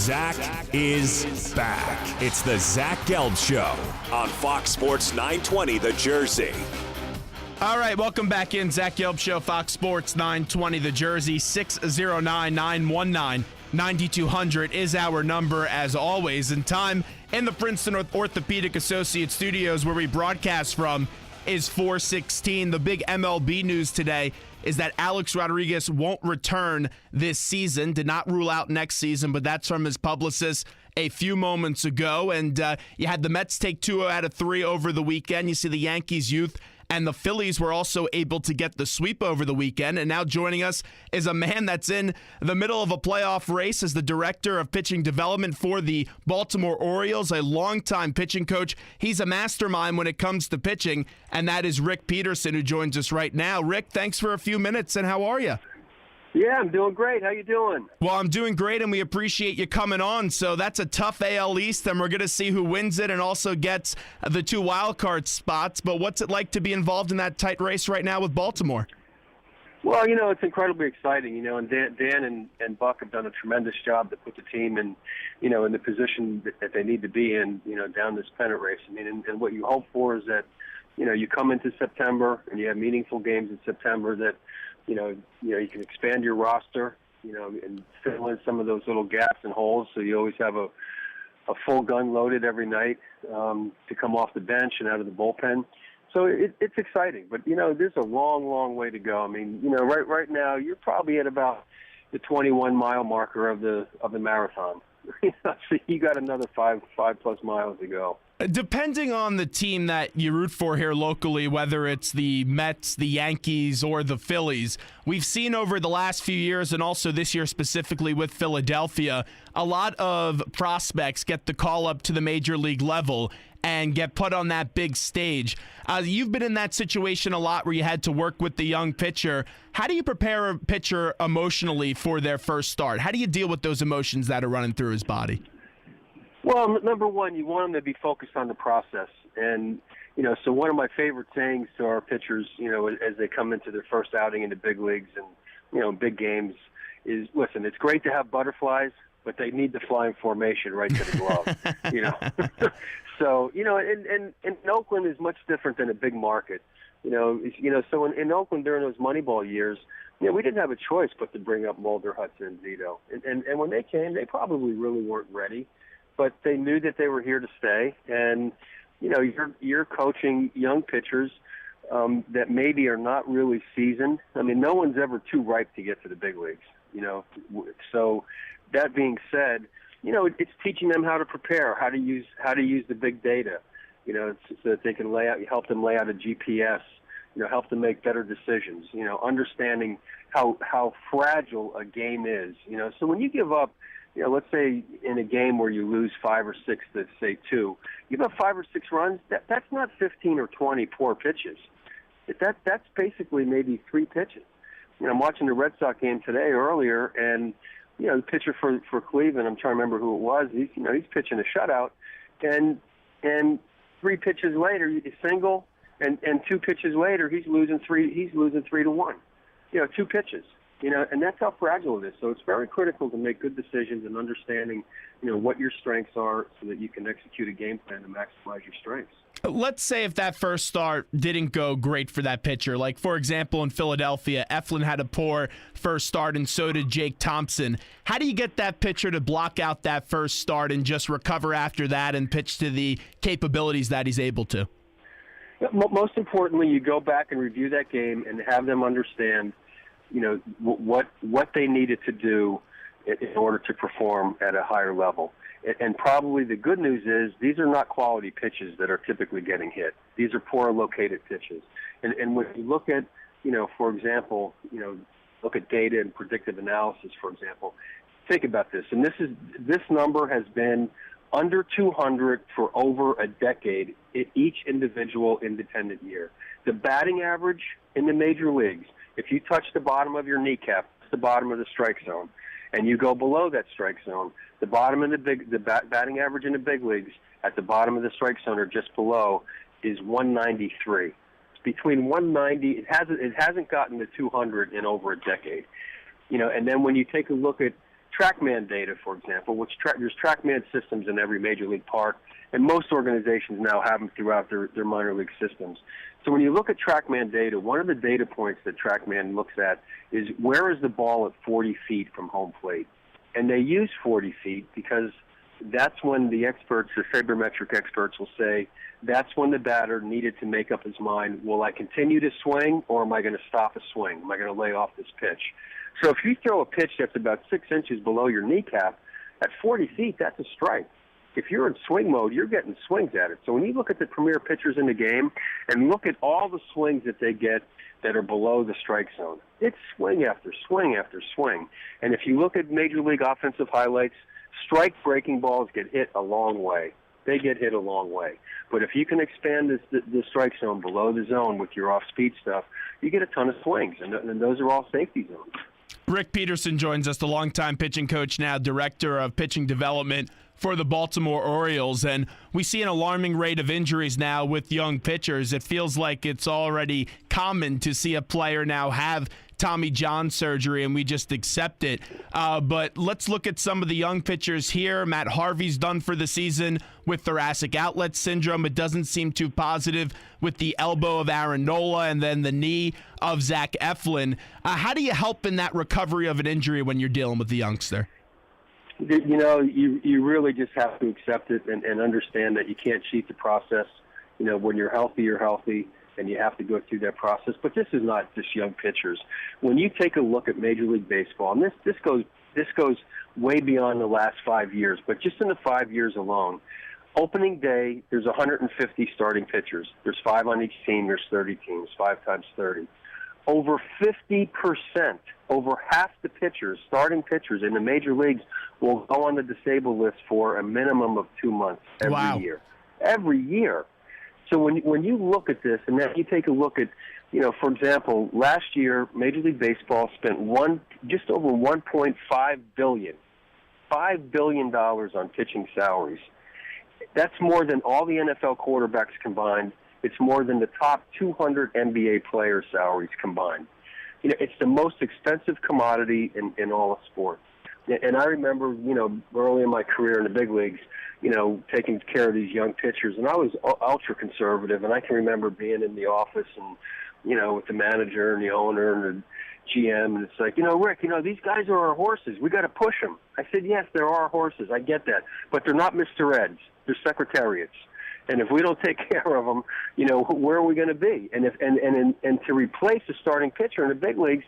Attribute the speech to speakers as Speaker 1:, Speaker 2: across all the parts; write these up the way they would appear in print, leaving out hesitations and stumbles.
Speaker 1: Zach is back. It's the Zach Gelb Show on Fox Sports 920 The Jersey.
Speaker 2: All right, welcome back in. Zach Gelb Show, Fox Sports 920 The Jersey. 609-919-9200 is our number as always. And time in the Princeton Orthopedic Associates studios where we broadcast from is 4:16. The big MLB news today is that Alex Rodriguez won't return this season. Did not rule out next season, but that's from his publicist a few moments ago. And you had the Mets take 2 out of 3 over the weekend. You see the Yankees youth and the Phillies were also able to get the sweep over the weekend. And now joining us is a man that's in the middle of a playoff race as the director of pitching development for the Baltimore Orioles, a longtime pitching coach. He's a mastermind when it comes to pitching, and that is Rick Peterson, who joins us right now. Rick, thanks for a few minutes, and how are you?
Speaker 3: Yeah, I'm doing great. How you doing?
Speaker 2: Well, I'm doing great, and we appreciate you coming on. So that's a tough AL East, and we're going to see who wins it and also gets the 2 wild card spots. But what's it like to be involved in that tight race right now with Baltimore?
Speaker 3: Well, it's incredibly exciting, and Dan and Buck have done a tremendous job to put the team in, in the position that they need to be in, down this pennant race. I mean, and what you hope for is that, you come into September and you have meaningful games in September that, you can expand your roster, and fill in some of those little gaps and holes. So you always have a full gun loaded every night to come off the bench and out of the bullpen. So it's exciting, but there's a long, long way to go. I mean, right now you're probably at about the 21-mile marker of the marathon. So you got another 5+ miles to go.
Speaker 2: Depending on the team that you root for here locally, whether it's the Mets, the Yankees, or the Phillies, we've seen over the last few years, and also this year specifically with Philadelphia, a lot of prospects get the call up to the major league level and get put on that big stage. You've been in that situation a lot where you had to work with the young pitcher. How do you prepare a pitcher emotionally for their first start? How do you deal with those emotions that are running through his body?
Speaker 3: Well, number one, you want them to be focused on the process. And, so one of my favorite sayings to our pitchers, as they come into their first outing in the big leagues and, big games is, listen, it's great to have butterflies, but they need to fly in formation right to the glove, So, and Oakland is much different than a big market. So in Oakland during those Moneyball years, we didn't have a choice but to bring up Mulder, Hudson, and Zito. And when they came, they probably really weren't ready. But they knew that they were here to stay, and you're coaching young pitchers that maybe are not really seasoned. I mean, no one's ever too ripe to get to the big leagues. So that being said, it's teaching them how to prepare, how to use the big data, so that they can help them lay out a GPS, help them make better decisions. Understanding how fragile a game is. So when you give up. Let's say in a game where you lose 5 or 6 to, say, 2, you have 5 or 6 runs, that's not 15 or 20 poor pitches. That's basically maybe 3 pitches. I'm watching the Red Sox game today earlier, and, the pitcher for Cleveland, I'm trying to remember who it was, he's pitching a shutout, and 3 pitches later, he's single, and 2 pitches later, he's losing 3-1. 2 pitches. And that's how fragile it is. So it's very critical to make good decisions and understanding, what your strengths are so that you can execute a game plan to maximize your strengths.
Speaker 2: Let's say if that first start didn't go great for that pitcher. Like, for example, in Philadelphia, Eflin had a poor first start, and so did Jake Thompson. How do you get that pitcher to block out that first start and just recover after that and pitch to the capabilities that he's able to?
Speaker 3: Most importantly, you go back and review that game and have them understand what they needed to do in order to perform at a higher level. And probably the good news is these are not quality pitches that are typically getting hit. These are poor located pitches. And when you look at, for example, look at data and predictive analysis, for example, think about this. And this number has been under 200 for over a decade in each individual independent year. The batting average in the major leagues, if you touch the bottom of your kneecap, it's the bottom of the strike zone, and you go below that strike zone, the bottom of the batting average in the big leagues at the bottom of the strike zone or just below is 193. It's between 190. It hasn't gotten to 200 in over a decade. And then when you take a look at TrackMan data, for example, which there's TrackMan systems in every major league park, and most organizations now have them throughout their minor league systems. So when you look at TrackMan data, one of the data points that TrackMan looks at is where is the ball at 40 feet from home plate. And they use 40 feet because that's when the experts, the sabermetric experts, will say that's when the batter needed to make up his mind, will I continue to swing or am I going to stop a swing? Am I going to lay off this pitch? So if you throw a pitch that's about 6 inches below your kneecap, at 40 feet, that's a strike. If you're in swing mode, you're getting swings at it. So when you look at the premier pitchers in the game and look at all the swings that they get that are below the strike zone, it's swing after swing after swing. And if you look at Major League offensive highlights, strike-breaking balls get hit a long way. They get hit a long way. But if you can expand the strike zone below the zone with your off-speed stuff, you get a ton of swings, and those are all safety zones.
Speaker 2: Rick Peterson joins us, the longtime pitching coach, now director of pitching development for the Baltimore Orioles, and we see an alarming rate of injuries now with young pitchers. It feels like it's already common to see a player now have Tommy John surgery, and we just accept it. But let's look at some of the young pitchers here. Matt Harvey's done for the season with thoracic outlet syndrome. It doesn't seem too positive with the elbow of Aaron Nola and then the knee of Zach Eflin. How do you help in that recovery of an injury when you're dealing with the youngster?
Speaker 3: You know, you really just have to accept it and understand that you can't cheat the process. You know, when you're healthy, and you have to go through that process. But this is not just young pitchers. When you take a look at Major League Baseball, and this goes way beyond the last 5 years, but just in the 5 years alone, opening day, there's 150 starting pitchers. There's 5 on each team. There's 30 teams, 5 times 30. Over 50%, over half the pitchers, starting pitchers in the major leagues, will go on the disabled list for a minimum of 2 months every year. Every year. So when you look at this, and then you take a look at, you know, for example, last year Major League Baseball spent just over $1.5 billion, $5 billion on pitching salaries. That's more than all the NFL quarterbacks combined. It's more than the top 200 NBA player salaries combined. You know, it's the most expensive commodity in all of sports. And I remember, you know, early in my career in the big leagues, you know, taking care of these young pitchers. And I was ultra conservative, and I can remember being in the office and, you know, with the manager and the owner and the GM, and it's like, you know, Rick, you know, these guys are our horses. We got to push them. I said, yes, they're our horses. I get that. But they're not Mr. Eds. They're secretariats. And if we don't take care of them, you know, where are we going to be? And to replace a starting pitcher in the big leagues,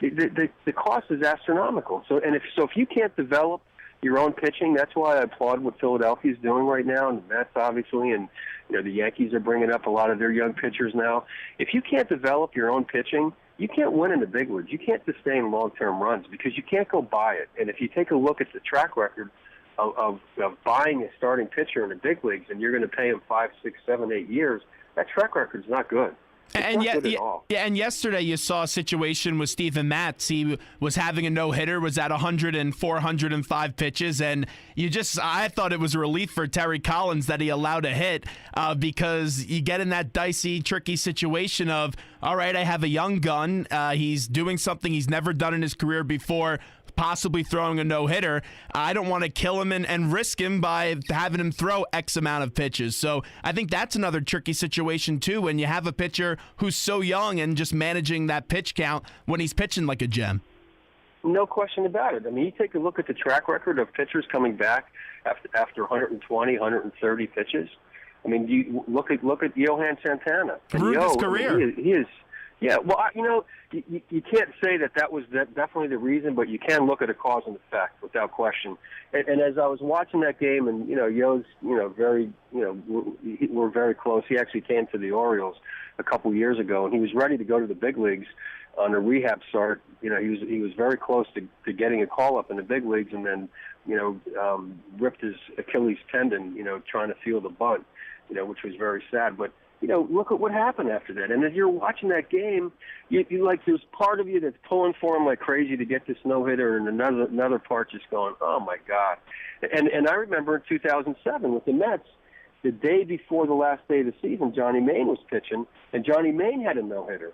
Speaker 3: the cost is astronomical. So if you can't develop your own pitching, that's why I applaud what Philadelphia's doing right now, and the Mets obviously, and you know the Yankees are bringing up a lot of their young pitchers now. If you can't develop your own pitching, you can't win in the big leagues. You can't sustain long-term runs because you can't go buy it. And if you take a look at the track record of buying a starting pitcher in the big leagues, and you're going to pay him 5, 6, 7, 8 years, that track record's not good. And
Speaker 2: yesterday you saw a situation with Steven Matz. He was having a no-hitter, was at 104, 105 pitches, and I thought it was a relief for Terry Collins that he allowed a hit because you get in that dicey, tricky situation of, all right, I have a young gun. He's doing something he's never done in his career before, possibly throwing a no-hitter. I don't want to kill him and risk him by having him throw X amount of pitches. So I think that's another tricky situation, too, when you have a pitcher who's so young and just managing that pitch count when he's pitching like a gem.
Speaker 3: No question about it. I mean, you take a look at the track record of pitchers coming back after 120, 130 pitches. I mean, you look at Johan Santana.
Speaker 2: Ruined his career.
Speaker 3: I mean, he is. Yeah, well, you know, you can't say that was definitely the reason, but you can look at a cause and effect without question. And as I was watching that game, and you know, Yo's, you know, we're very close. He actually came to the Orioles a couple years ago, and he was ready to go to the big leagues on a rehab start. You know, he was very close to getting a call up in the big leagues, and then, you know, ripped his Achilles tendon, you know, trying to field a bunt, you know, which was very sad. But you know, look at what happened after that. And as you're watching that game, you like, there's part of you that's pulling for him like crazy to get this no-hitter, and another part just going, oh, my God. And I remember in 2007 with the Mets, the day before the last day of the season, Johnny Maine was pitching, and Johnny Maine had a no-hitter.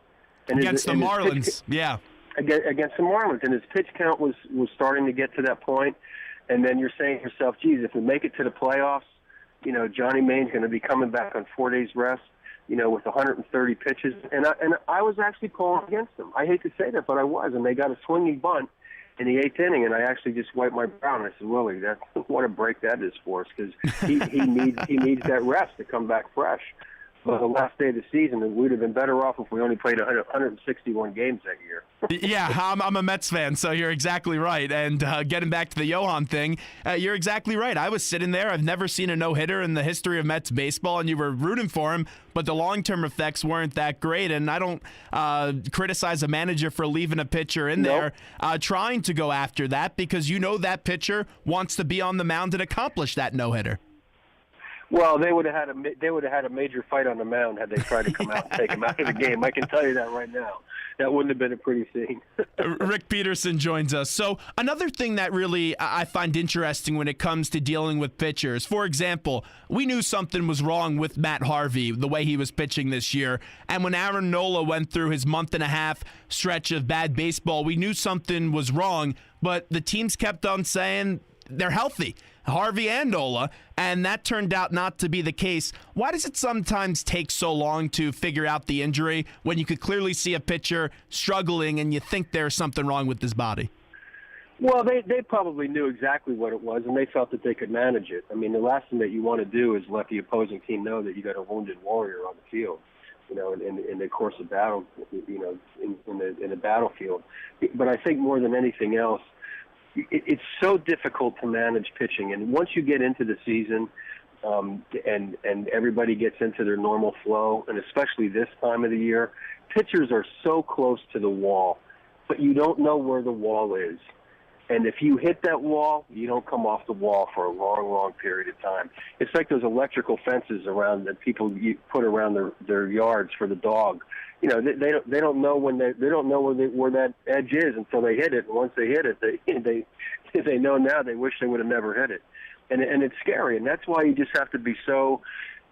Speaker 2: Against the Marlins, yeah.
Speaker 3: against the Marlins, and his pitch count was starting to get to that point. And then you're saying to yourself, geez, if we make it to the playoffs, Johnny Mayne's going to be coming back on 4 days rest, with 130 pitches. And I was actually calling against him. I hate to say that, but I was. And they got a swinging bunt in the 8th inning, and I actually just wiped my brow, and I said, Willie, what a break that is for us, because he needs that rest to come back fresh. But the last day of the season, we'd have been better off if we only played 161 games that year.
Speaker 2: Yeah, I'm a Mets fan, so you're exactly right. And getting back to the Johan thing, you're exactly right. I was sitting there. I've never seen a no-hitter in the history of Mets baseball, and you were rooting for him, but the long-term effects weren't that great. And I don't criticize a manager for leaving a pitcher in there trying to go after that, because that pitcher wants to be on the mound and accomplish that no-hitter.
Speaker 3: Well, they would have had a major fight on the mound had they tried to come out and take him out of the game. I can tell you that right now. That wouldn't have been a pretty scene.
Speaker 2: Rick Peterson joins us. So another thing that really I find interesting when it comes to dealing with pitchers, for example, we knew something was wrong with Matt Harvey, the way he was pitching this year. And when Aaron Nola went through his month-and-a-half stretch of bad baseball, we knew something was wrong, but the teams kept on saying they're healthy, Harvey and Nola, and that turned out not to be the case. Why does it sometimes take so long to figure out the injury when you could clearly see a pitcher struggling and you think there's something wrong with his body?
Speaker 3: Well, they probably knew exactly what it was, and they felt that they could manage it. I mean, the last thing that you want to do is let the opposing team know that you got a wounded warrior on the field, in the course of battle, in the battlefield. But I think more than anything else, it's so difficult to manage pitching, and once you get into the season, and everybody gets into their normal flow, and especially this time of the year, pitchers are so close to the wall, but you don't know where the wall is. And if you hit that wall, you don't come off the wall for a long, long period of time. It's like those electrical fences around that people put around their yards for the dog. They don't know where that edge is until they hit it. And once they hit it, they know now they wish they would have never hit it. And it's scary. And that's why you just have to be so,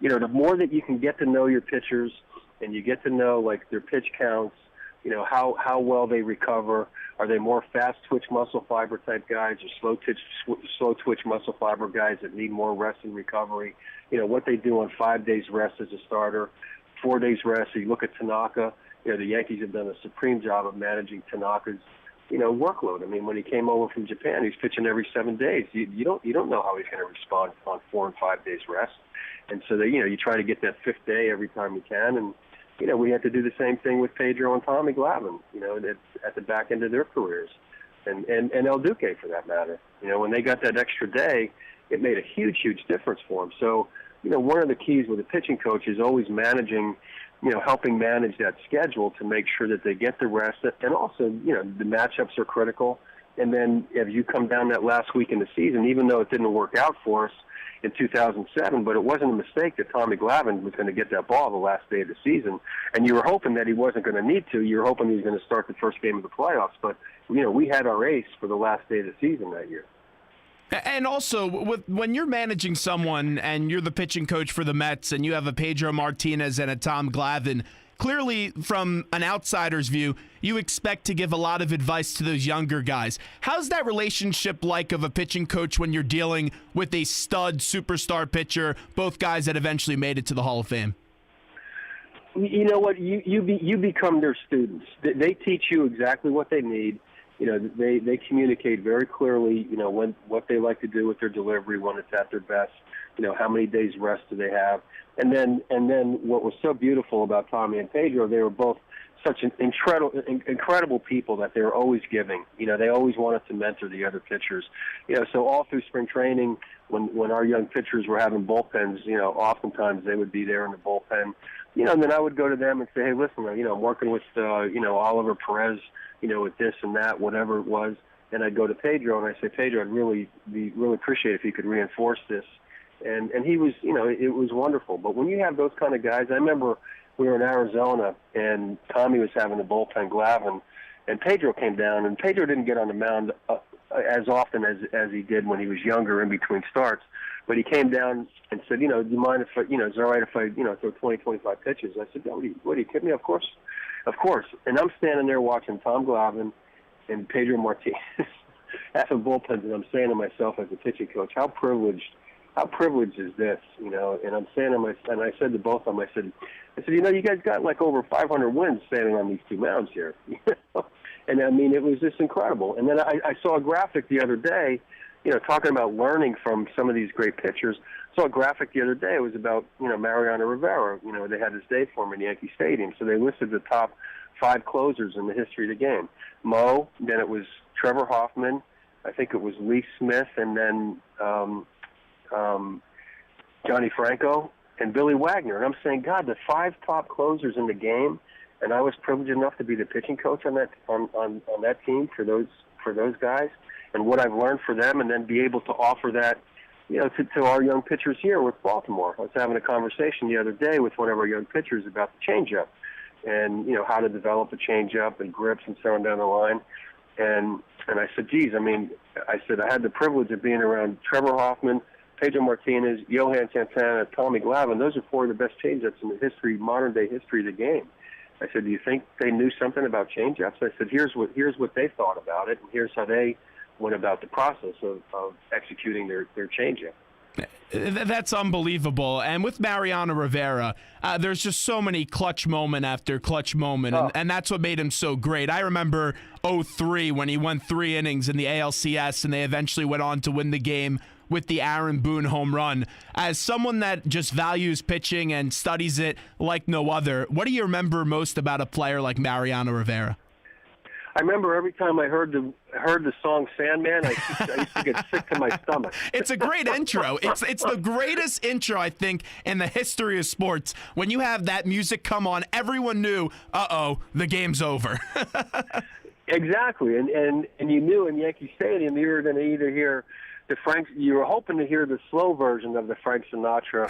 Speaker 3: the more that you can get to know your pitchers and you get to know like their pitch counts, how well they recover. Are they more fast twitch muscle fiber type guys or slow twitch muscle fiber guys that need more rest and recovery? What they do on 5 days rest as a starter, 4 days rest. So you look at Tanaka. The Yankees have done a supreme job of managing Tanaka's workload. I mean, when he came over from Japan, he's pitching every 7 days. You don't know how he's going to respond on 4 and 5 days rest. And so you try to get that 5th day every time you can. And we had to do the same thing with Pedro and Tommy Glavine, at the back end of their careers, and El Duque for that matter. When they got that extra day, it made a huge, huge difference for them. So, one of the keys with a pitching coach is always managing, helping manage that schedule to make sure that they get the rest. And also, the matchups are critical. And then if you come down that last week in the season, even though it didn't work out for us in 2007, but it wasn't a mistake that Tommy Glavine was going to get that ball the last day of the season, and you were hoping that he wasn't going to need to. You were hoping he was going to start the first game of the playoffs, but we had our ace for the last day of the season that year.
Speaker 2: And also, when you're managing someone and you're the pitching coach for the Mets and you have a Pedro Martinez and a Tom Glavine, clearly, from an outsider's view, you expect to give a lot of advice to those younger guys. How's that relationship like of a pitching coach when you're dealing with a stud superstar pitcher, both guys that eventually made it to the Hall of Fame?
Speaker 3: You know what? You become their students. They teach you exactly what they need. They communicate very clearly, what they like to do with their delivery when it's at their best. How many days rest do they have? And then what was so beautiful about Tommy and Pedro, they were both such an incredible people that they were always giving. They always wanted to mentor the other pitchers. So all through spring training, when our young pitchers were having bullpens, oftentimes they would be there in the bullpen. And then I would go to them and say, hey, listen, I'm working with, Oliver Perez, with this and that, whatever it was. And I'd go to Pedro and I say, Pedro, I'd really appreciate if you could reinforce this. And he was, it was wonderful. But when you have those kind of guys, I remember we were in Arizona and Tommy was having the bullpen Glavine, and Pedro came down, and Pedro didn't get on the mound as often as he did when he was younger in between starts. But he came down and said, do you mind if, is it all right if I, throw 20, 25 pitches? I said, what are you kidding me? Of course. Of course. And I'm standing there watching Tom Glavine and Pedro Martinez having bullpens, and I'm saying to myself as a pitching coach, how privileged is this, you know? And I'm saying to myself, and I said to both of them, I said, you know, you guys got like over 500 wins standing on these two mounds here. And I mean, it was just incredible. And then I saw a graphic the other day, you know, talking about learning from some of these great pitchers. Saw a graphic the other day. It was about, you know, Mariano Rivera. You know, they had this day for him in Yankee Stadium. So they listed the top 5 closers in the history of the game. Mo, then it was Trevor Hoffman, I think it was Lee Smith, and then Johnny Franco and Billy Wagner. And I'm saying, God, the 5 top closers in the game, and I was privileged enough to be the pitching coach on that on that team for those guys, and what I've learned for them, and then be able to offer that, you know, to our young pitchers here with Baltimore. I was having a conversation the other day with one of our young pitchers about the changeup, and you know how to develop a changeup and grips and so on down the line. And I said, geez, I mean, I had the privilege of being around Trevor Hoffman, Pedro Martinez, Johan Santana, Tommy Glavine. Those are 4 of the best changeups in the modern day history of the game. I said, do you think they knew something about changeups? I said, here's what they thought about it, and here's how they went about the process of executing their changeup.
Speaker 2: That's unbelievable. And with Mariano Rivera, there's just so many clutch moment after clutch moment, and that's what made him so great. I remember 2003 when he won 3 innings in the ALCS, and they eventually went on to win the game with the Aaron Boone home run. As someone that just values pitching and studies it like no other, what do you remember most about a player like Mariano Rivera?
Speaker 3: I remember every time I heard the song Sandman, I used to get sick to my stomach.
Speaker 2: It's a great intro. It's the greatest intro, I think, in the history of sports. When you have that music come on, everyone knew, the game's over.
Speaker 3: Exactly, and you knew in Yankee Stadium you were going to either hear you were hoping to hear the slow version of the Frank Sinatra,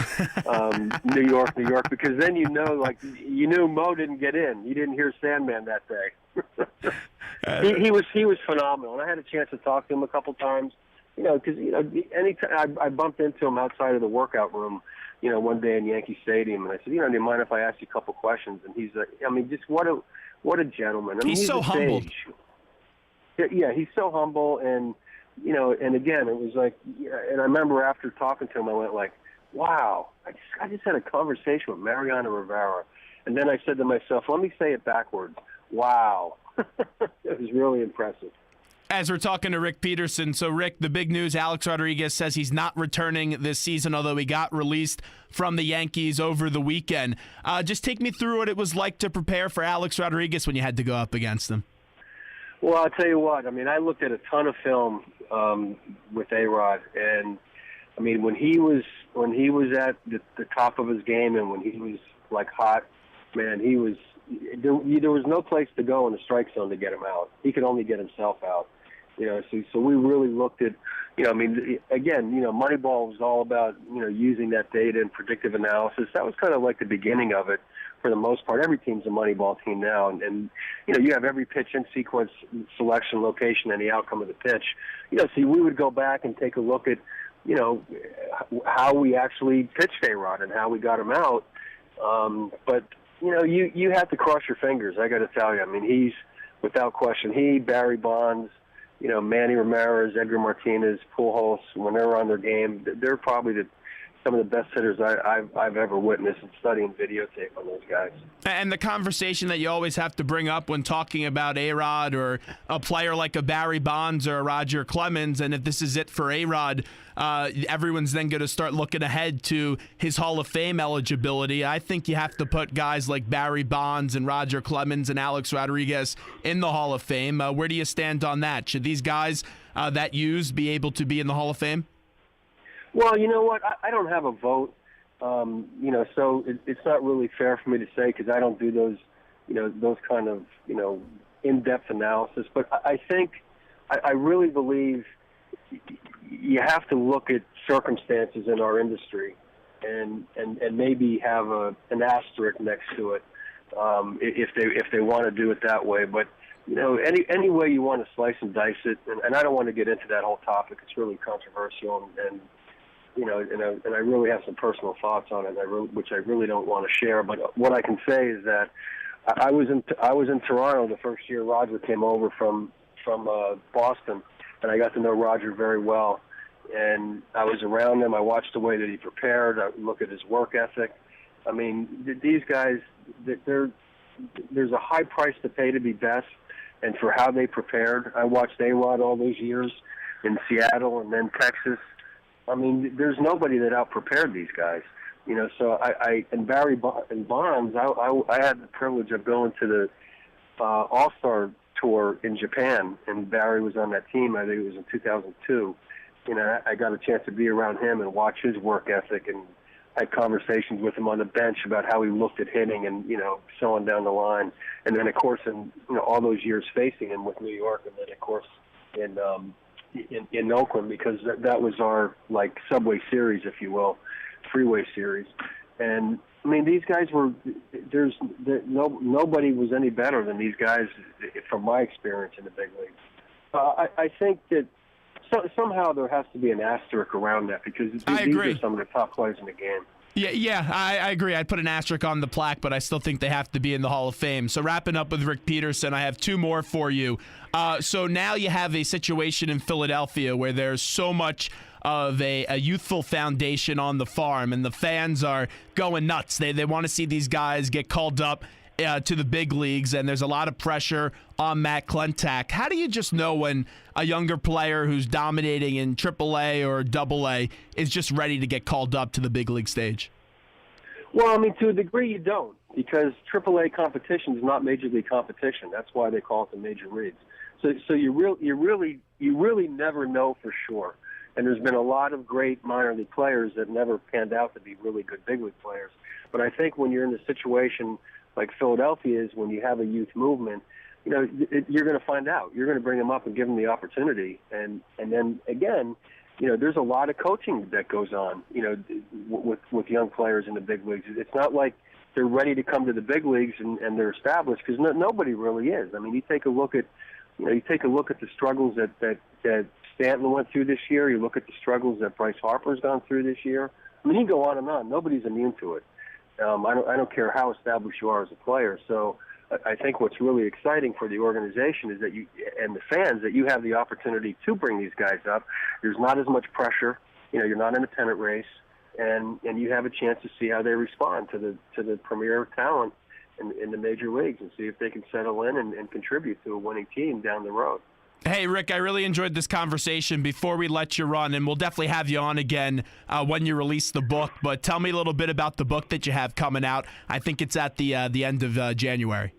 Speaker 3: New York, New York, because then you knew Mo didn't get in. You didn't hear Sandman that day. He was phenomenal, and I had a chance to talk to him a couple times. You know, because anytime I bumped into him outside of the workout room, you know, one day in Yankee Stadium, and I said, you know, do you mind if I ask you a couple questions? And he's like, I mean, just what a gentleman. I mean,
Speaker 2: he's so humble.
Speaker 3: Yeah, he's so humble, and you know, and again, it was like, and I remember after talking to him, I went like, wow, I just had a conversation with Mariano Rivera. And then I said to myself, let me say it backwards. Wow. It was really impressive.
Speaker 2: As we're talking to Rick Peterson, so Rick, the big news, Alex Rodriguez says he's not returning this season, although he got released from the Yankees over the weekend. Just take me through what it was like to prepare for Alex Rodriguez when you had to go up against him.
Speaker 3: Well, I'll tell you what. I mean, I looked at a ton of film with A-Rod, and I mean, when he was at the top of his game, and when he was like hot, man, there was no place to go in the strike zone to get him out. He could only get himself out. You know, so we really looked at, you know, I mean, again, you know, Moneyball was all about, you know, using that data and predictive analysis. That was kind of like the beginning of it. For the most part, every team's a Moneyball team now, and you know, you have every pitch in sequence, selection, location, and the outcome of the pitch. You know, so we would go back and take a look at, you know, how we actually pitched A-Rod and how we got him out. But you know, you have to cross your fingers. I got to tell you, I mean, he's without question. Barry Bonds, you know, Manny Ramirez, Edgar Martinez, Pujols, when they're on their game, they're probably some of the best hitters I've ever witnessed, and studying videotape on those guys.
Speaker 2: And the conversation that you always have to bring up when talking about A-Rod or a player like a Barry Bonds or a Roger Clemens, and if this is it for A-Rod, everyone's then going to start looking ahead to his Hall of Fame eligibility. I think you have to put guys like Barry Bonds and Roger Clemens and Alex Rodriguez in the Hall of Fame. Where do you stand on that? Should these guys that be able to be in the Hall of Fame?
Speaker 3: Well, you know what? I don't have a vote, you know, so it's not really fair for me to say because I don't do those, you know, those kind of, you know, in-depth analysis. But I think, I really believe you have to look at circumstances in our industry and maybe have an asterisk next to it if they want to do it that way. But you know, any way you want to slice and dice it, and I don't want to get into that whole topic. It's really controversial and you know, and I really have some personal thoughts on it, which I really don't want to share. But what I can say is that I was in Toronto the first year Roger came over from Boston, and I got to know Roger very well. And I was around him. I watched the way that he prepared. I look at his work ethic. I mean, these guys, there's a high price to pay to be best, and for how they prepared. I watched A-Rod all those years in Seattle and then Texas. I mean, there's nobody that out-prepared these guys. You know, so and Barry and Bonds, I had the privilege of going to the All-Star Tour in Japan, and Barry was on that team. I think it was in 2002. You know, I got a chance to be around him and watch his work ethic, and had conversations with him on the bench about how he looked at hitting and, you know, so on down the line. And then, of course, in all those years facing him with New York, and then, of course, in Oakland, because that was our, like, subway series, if you will, freeway series. And, I mean, these guys nobody was any better than these guys from my experience in the big leagues. I think that somehow there has to be an asterisk around that, because these are some of the top players in the game.
Speaker 2: Yeah, I agree. I'd put an asterisk on the plaque, but I still think they have to be in the Hall of Fame. So wrapping up with Rick Peterson, I have two more for you. So now you have a situation in Philadelphia where there's so much of a youthful foundation on the farm, and the fans are going nuts. They want to see these guys get called up to the big leagues, and there's a lot of pressure on Matt Klentak. How do you just know when a younger player who's dominating in AAA or AA is just ready to get called up to the big league stage?
Speaker 3: Well, I mean, to a degree you don't, because AAA competition is not major league competition. That's why they call it the major leagues. So you really never know for sure. And there's been a lot of great minor league players that never panned out to be really good big league players. But I think when you're in a situation like Philadelphia is, when you have a youth movement, you know, you're going to find out. You're going to bring them up and give them the opportunity. And then, again, you know, there's a lot of coaching that goes on, you know, with young players in the big leagues. It's not like they're ready to come to the big leagues and they're established, because nobody really is. I mean, you take a look at the struggles that Stanton went through this year. You look at the struggles that Bryce Harper's gone through this year. I mean, you can go on and on. Nobody's immune to it. I don't care how established you are as a player. So I think what's really exciting for the organization is that you and the fans, that you have the opportunity to bring these guys up. There's not as much pressure. You know, you're not in a pennant race, and you have a chance to see how they respond to the premier talent in the major leagues, and see if they can settle in and contribute to a winning team down the road.
Speaker 2: Hey, Rick, I really enjoyed this conversation. Before we let you run, and we'll definitely have you on again when you release the book, but tell me a little bit about the book that you have coming out. I think it's at the end of January.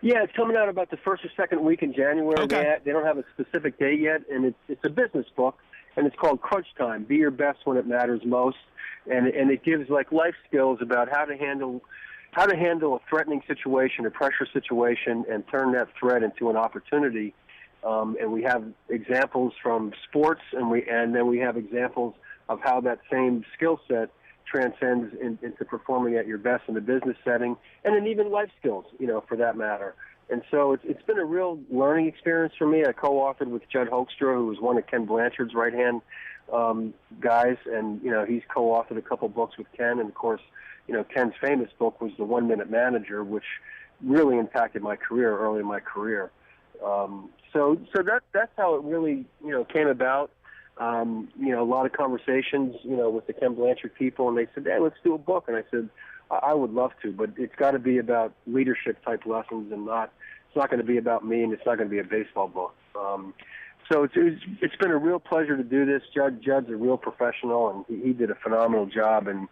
Speaker 3: Yeah, it's coming out about the first or second week in January.
Speaker 2: Okay.
Speaker 3: They don't have a specific date yet, and it's a business book, and it's called Crunch Time, Be Your Best When It Matters Most, and it gives, like, life skills about how to handle a threatening situation, a pressure situation, and turn that threat into an opportunity. And we have examples from sports, and then we have examples of how that same skill set transcends into performing at your best in the business setting, and then even life skills, you know, for that matter. And so it's been a real learning experience for me. I co-authored with Judd Hoekstra, who was one of Ken Blanchard's right-hand guys, and, you know, he's co-authored a couple books with Ken. And, of course, you know, Ken's famous book was The 1 Minute Manager, which really impacted my career early in my career. So that's how it really, you know, came about. You know, a lot of conversations, you know, with the Ken Blanchard people, and they said, "Hey, let's do a book." And I said, "I would love to, but it's got to be about leadership type lessons, and it's not going to be about me, and it's not going to be a baseball book." So it's been a real pleasure to do this. Judd's a real professional, and he did a phenomenal job in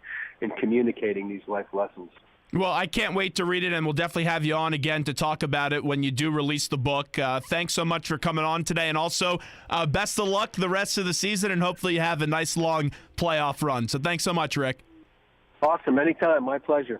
Speaker 3: communicating these life lessons.
Speaker 2: Well, I can't wait to read it, and we'll definitely have you on again to talk about it when you do release the book. Thanks so much for coming on today, and also best of luck the rest of the season, and hopefully you have a nice long playoff run. So thanks so much, Rick.
Speaker 3: Awesome. Anytime. My pleasure.